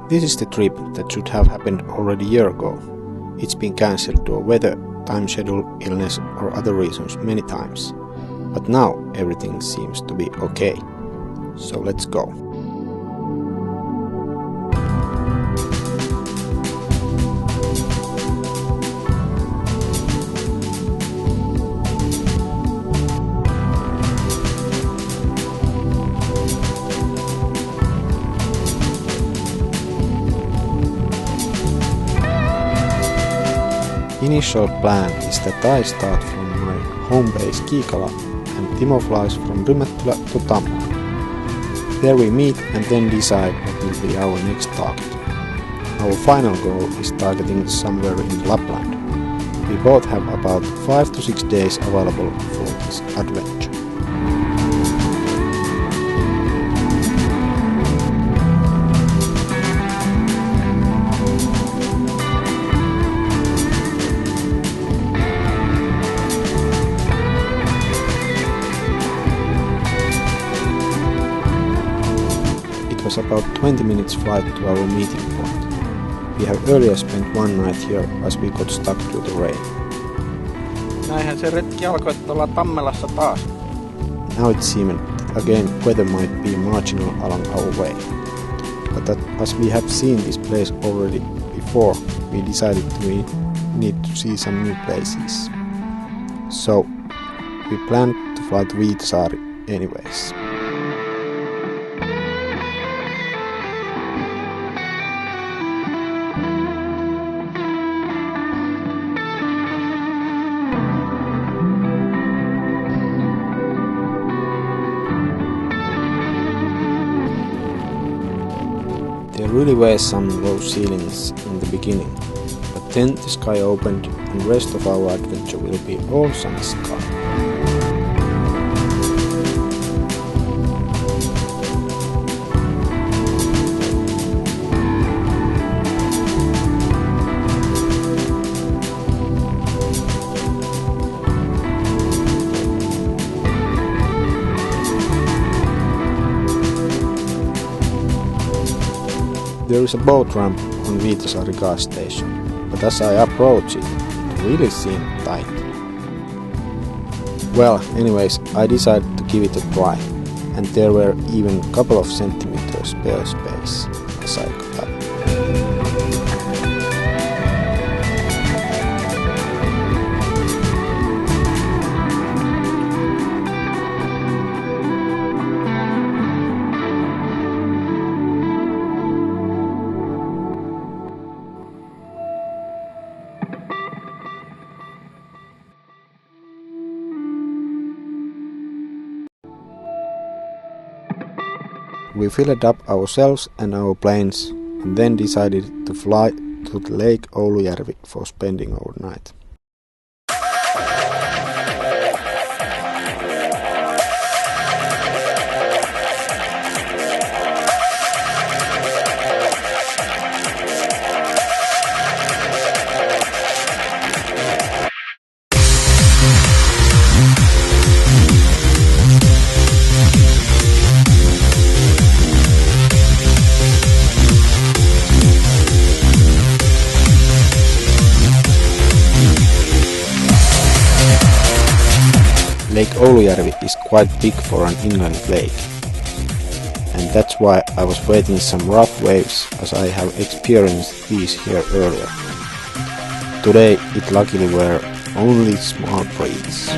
This is the trip that should have happened already a year ago. It's been cancelled due to weather, time schedule, illness or other reasons many times. But now everything seems to be okay. So let's go. Initial plan is that I start from my home base Kiikala and Timo flies from Rymättylä to Tampere. There we meet and then decide what will be our next target. Our final goal is targeting somewhere in Lapland. We both have about 5 to 6 days available for this adventure. It was about 20 minutes flight to our meeting point. We have earlier spent one night here as we got stuck due to rain. Näinhän se retki alkoi tuolla Tammelassa taas. Now it seemed that again weather might be marginal along our way. But that as we have seen this place already before, we decided we need to see some new places. So we planned to fly to Viitasaari anyways. There really were some low ceilings in the beginning, but then the sky opened and the rest of our adventure will be all sunny sky. There is a boat ramp on Viitasaari gas station, but as I approach it, it really seemed tight. Well, anyways, I decided to give it a try, and there were even a couple of centimeters spare space as I got up. We filled up ourselves and our planes and then decided to fly to the Lake Oulujärvi for spending our night. Lake Oulujärvi is quite big for an inland lake, and that's why I was waiting some rough waves as I have experienced these here earlier. Today it luckily were only small breeze.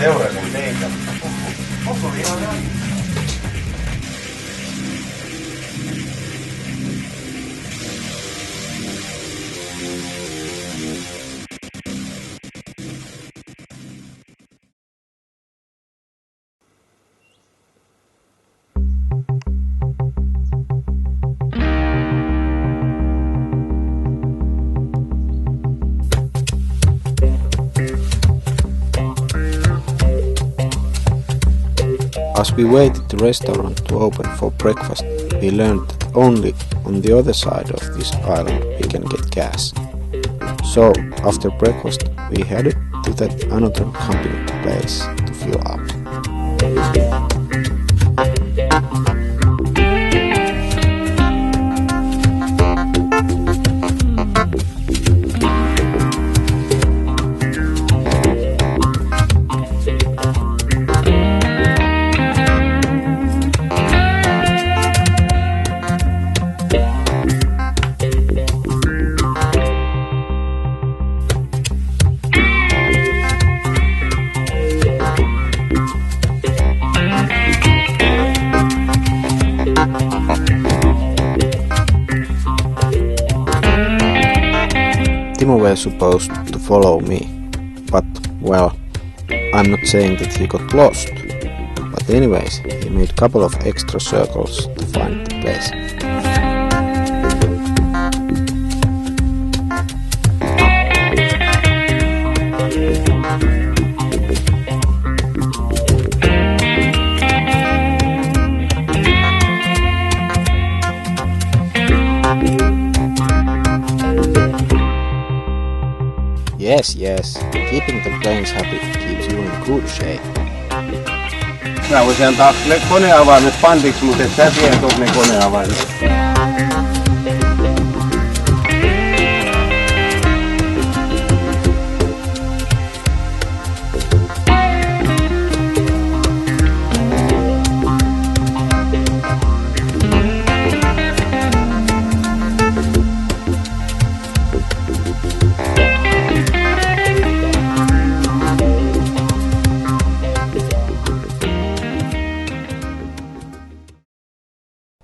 Seurasin teitä. Onko ihan näin? As we waited the restaurant to open for breakfast, we learned that only on the other side of this island we can get gas. So, after breakfast, we headed to that another camping place to fill up. Timo were supposed to follow me, but, well, I'm not saying that he got lost. But anyways, he made a couple of extra circles to find the place. Yes, keeping the planes happy keeps you in good shape. Mä voisin antaa koneavaimet pantiksi, mutta et sä tiedät ne koneavaimet.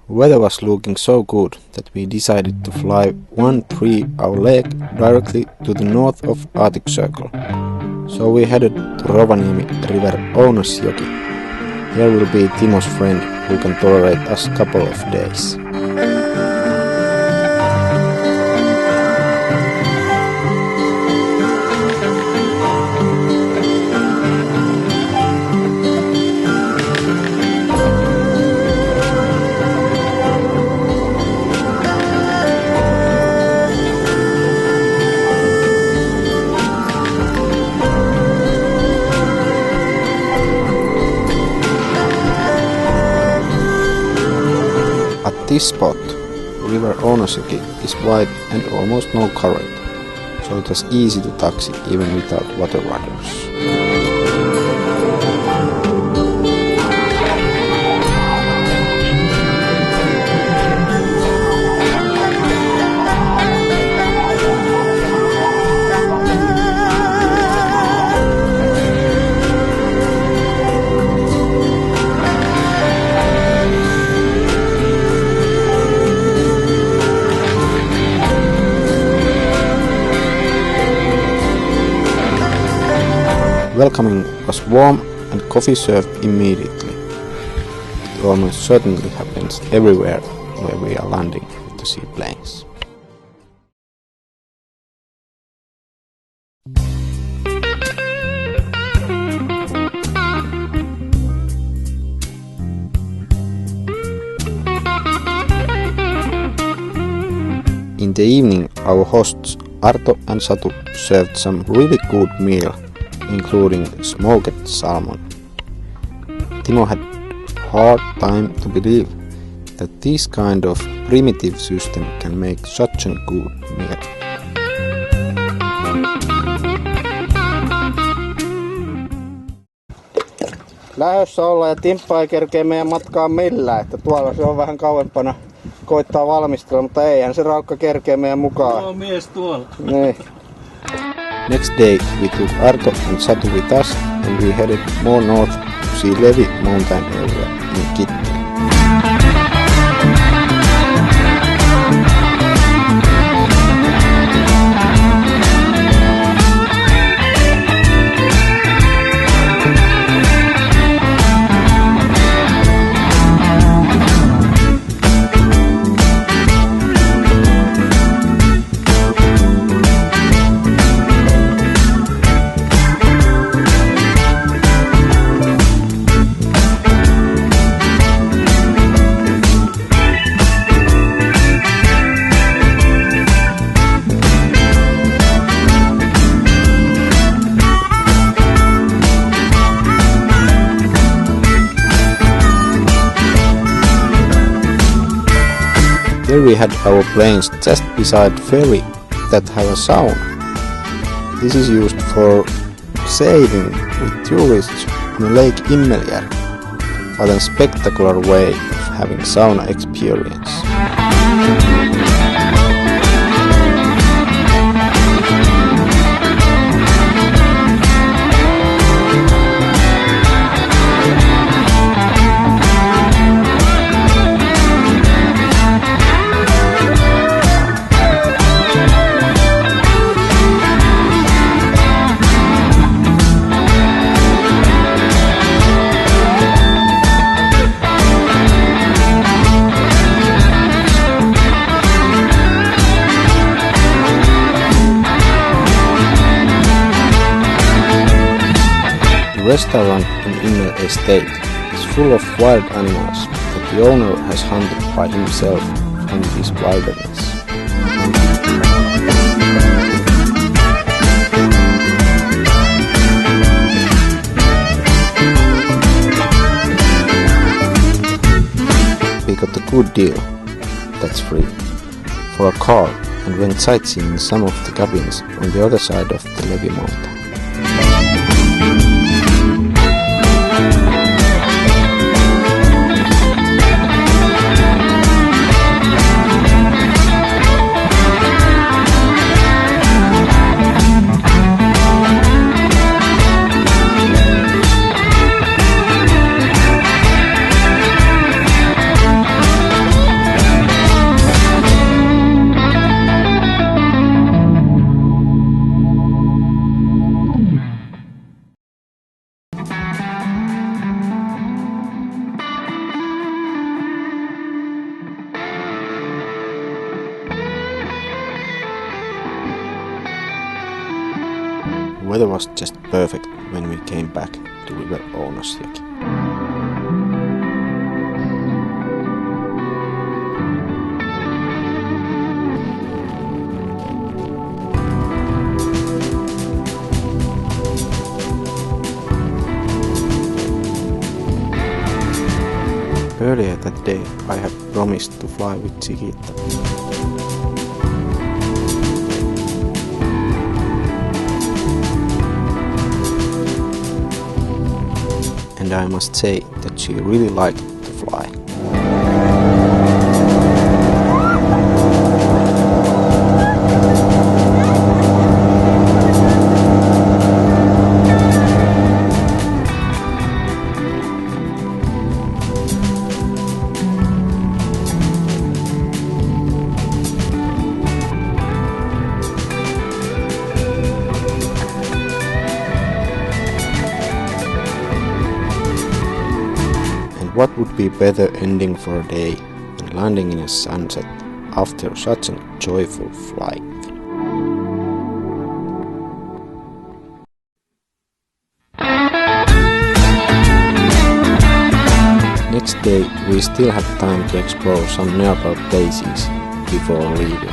Weather was looking so good that we decided to fly 1 3-hour leg directly to the north of Arctic Circle. So we headed to Rovaniemi River Ounasjoki. Here will be Timo's friend who can tolerate us a couple of days. At this spot, River Ounasjoki is wide and almost no current, so it was easy to taxi even without water rudders. Welcoming was warm and coffee served immediately. It almost certainly happens everywhere where we are landing with the seaplanes. In the evening, our hosts Arto and Satu served some really good meal, including smoked salmon. Timo had hard time to believe that this kind of primitive system can make such a good meal. Lähdössä ollaan ja Timppa ei kerkeä meidän matkaan millään, että tuolla se on vähän kauempana koittaa valmistella, mutta eihän se raukka kerkeä meidän mukaan. Tuo mies tuolla. Niin. Next day we took Arto and Satu with us and we headed more north to see Levi mountain area in Kittilä. There we had our planes just beside ferry that have a sauna. This is used for sailing with tourists on Lake Immeljärvi, but a spectacular way of having sauna experience. The restaurant in Inner Estate is full of wild animals that the owner has hunted by himself from this wilderness. We got a good deal, that's free, for a car and went sightseeing in some of the cabins on the other side of the Levi mountain. The weather was just perfect when we came back to River Ounasjoki. Earlier that day I had promised to fly with Chiquita. And I must say that she really liked to fly. What would be better ending for a day than landing in a sunset after such a joyful flight? Next day we still had time to explore some nearby places before leaving.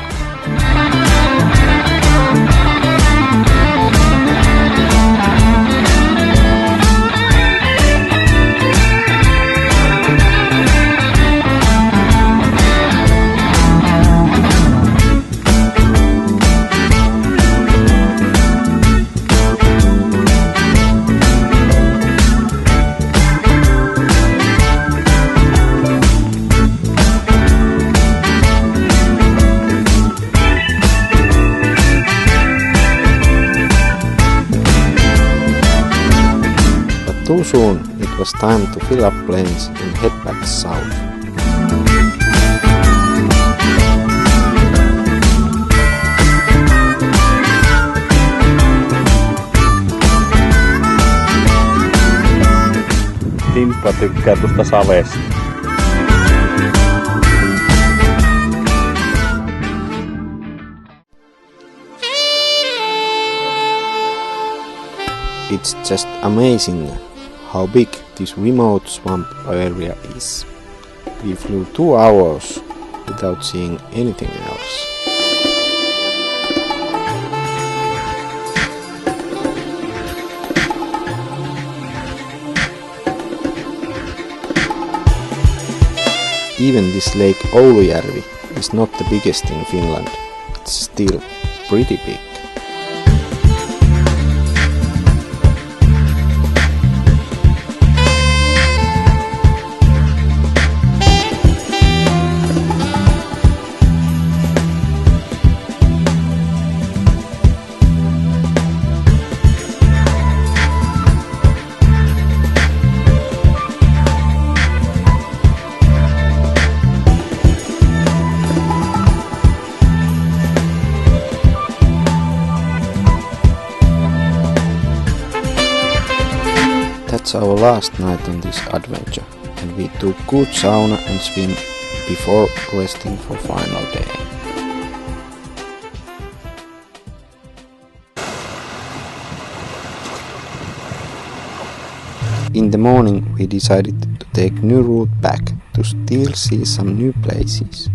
Too soon it was time to fill up planes and head back south. Timppa tykkää tuosta savesta. It's just amazing how big this remote swamp area is. We flew 2 hours without seeing anything else. Even this Lake Oulujärvi is not the biggest in Finland. It's still pretty big. That's our last night on this adventure, and we took good sauna and swim before resting for final day. In the morning we decided to take new route back to still see some new places.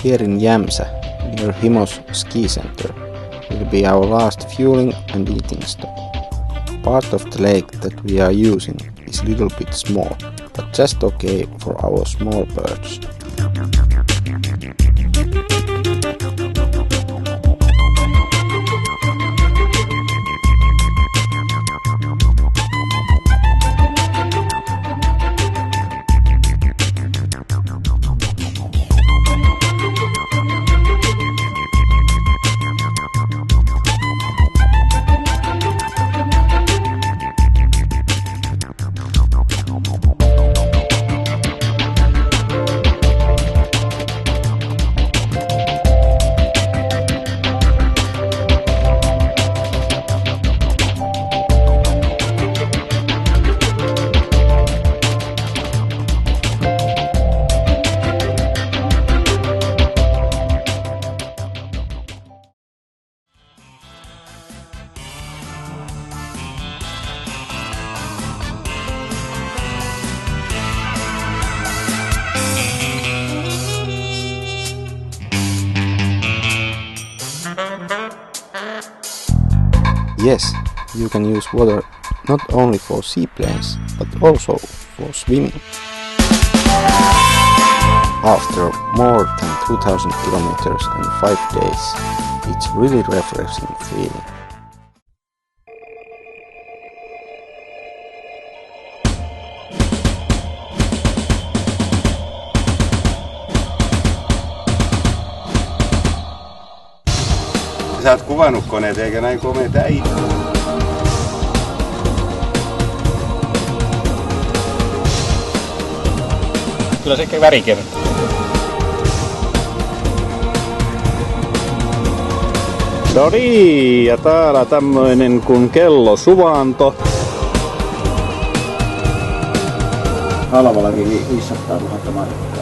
Here in Jämsä, near Himo's ski center, will be our last fueling and eating stop. Part of the lake that we are using is a little bit small, but just okay for our small birds. Yes, you can use water not only for seaplanes, but also for swimming. After more than 2000 kilometers and 5 days, it's really refreshing feeling. Sä oot kuvannut koneet eikä näin komeita itse. Kyllä se ehkä väri kertoo. No niin, ja täällä tämmöinen kuin kellosuvanto. Halvallakin 500 000 markkaa.